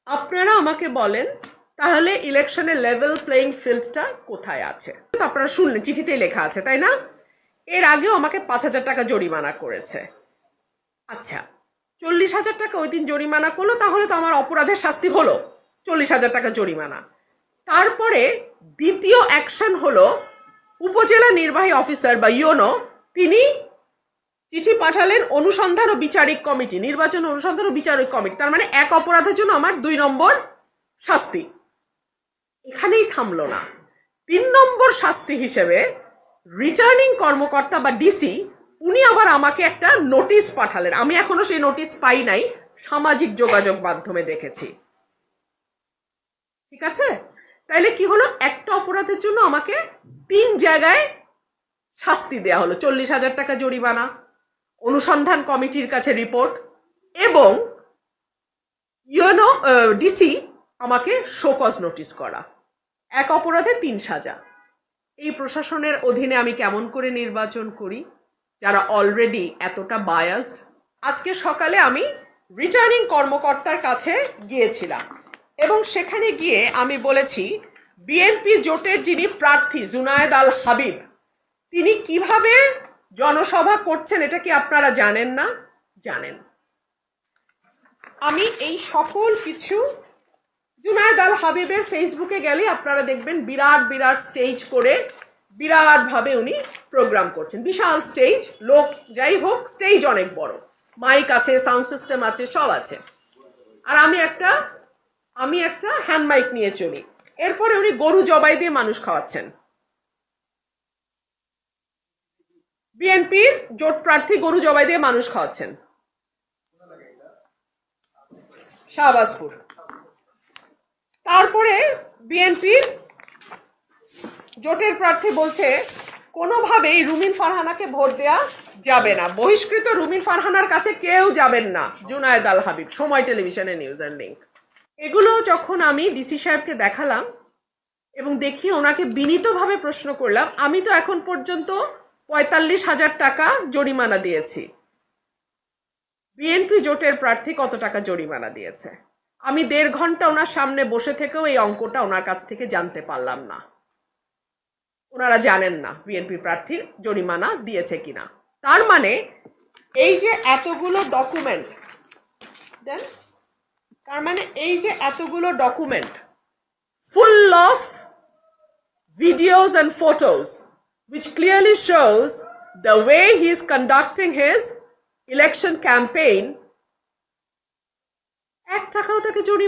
আপনারা আমাকে বলেন তাহলে ইলেকশনের লেভেল প্লেইং ফিল্ডটা কোথায় আছে? আপনারা শুনলেন চিঠিতেই লেখা আছে, তাই না? এর আগেও আমাকে 5,000 টাকা জরিমানা করেছে। আচ্ছা, 40,000 টাকা ওই দিন জরিমানা করলো, তাহলে তো আমার অপরাধের শাস্তি হলো 40,000 টাকা জরিমানা। তারপরে দ্বিতীয় অ্যাকশন হলো উপজেলা নির্বাহী অফিসার বা ইউনো তিনি চিঠি পাঠালেন অনুসন্ধান ও বিচারিক কমিটি, নির্বাচন অনুসন্ধান ও বিচারিক কমিটি। তার মানে এক অপরাধের জন্য আমার 2 নম্বর শাস্তি। এখানেই থামলো না, 3 নম্বর শাস্তি হিসেবে রিটার্নিং কর্মকর্তা বা ডিসি উনি আবার আমাকে একটা নোটিশ পাঠালেন। আমি এখনো সেই নোটিশ পাই নাই, সামাজিক যোগাযোগ মাধ্যমে দেখেছি। ঠিক আছে, তাইলে কি হলো, একটা অপরাধের জন্য আমাকে 3 জায়গায় শাস্তি দেয়া হলো। 40,000 টাকা জরিমানা, অনুসন্ধান কমিটির কাছে রিপোর্ট, এবং ইউনো ডিসি আমাকে শোকজ নোটিশ করা। এক অপরাধে 3 সাজা। এই প্রশাসনের অধীনে আমি কেমন করে নির্বাচন করি, যারা অলরেডি এতটা বায়াসড? আজকে সকালে আমি রিটার্নিং কর্মকর্তার কাছে গিয়েছিলাম এবং সেখানে গিয়ে আমি বলেছি বিএনপি জোটের যিনি প্রার্থী জুনায়েদ আল হাবিব, তিনি কিভাবে জনসভা করছেন এটা কি আপনারা জানেন না? জানেন। আমি এই সকল কিছু জুনায়েদ আল হাবিবের ফেসবুকে গেলে আপনারা দেখবেন বিরাট বিরাট স্টেজ করে বিরাট ভাবে উনি প্রোগ্রাম করছেন। বিশাল স্টেজ, লোক যাই হোক, স্টেজ অনেক বড়, মাইক আছে, সাউন্ড সিস্টেম আছে, সব আছে। আর আমি একটা হ্যান্ড মাইক নিয়ে চলি। এরপরে উনি গরু জবাই দিয়ে মানুষ খাওয়াচ্ছেন। বিএনপির জোট প্রার্থী গরু জবাই দিয়ে মানুষ খাওয়াচ্ছেন শাহবাজপুর। তারপরে বিএনপির জোটের প্রার্থী বলছে কোনোভাবেই রুমিন ফারহানাকে ভোট দেয়া যাবে না, বহিষ্কৃত রুমিন ফারহানার কাছে কেউ যাবেন না, জুনায়েদ আল হাবিব। সময় টেলিভিশনের নিউজ এর লিঙ্ক। এগুলো যখন আমি ডিসি সাহেবকে দেখালাম এবং দেখি ওনাকে বিনীতভাবে প্রশ্ন করলাম, আমি তো এখন পর্যন্ত 45,000 টাকা জরিমানা দিয়েছি, বিএনপি জোটের প্রার্থী কত টাকা জরিমানা দিয়েছে? আমি 1.5 ঘন্টা ওনার সামনে বসে থেকেও এই অঙ্কটা ওনার কাছ থেকে জানতে পারলাম না। ওনারা জানেন না বিএনপি প্রার্থীর জরিমানা দিয়েছে কিনা। তার মানে এই যে এতগুলো ডকুমেন্ট দেন, তার মানে এই যে এতগুলো document full of videos and photos which clearly shows the way he is conducting his election campaign, 1 টাকাও তাকে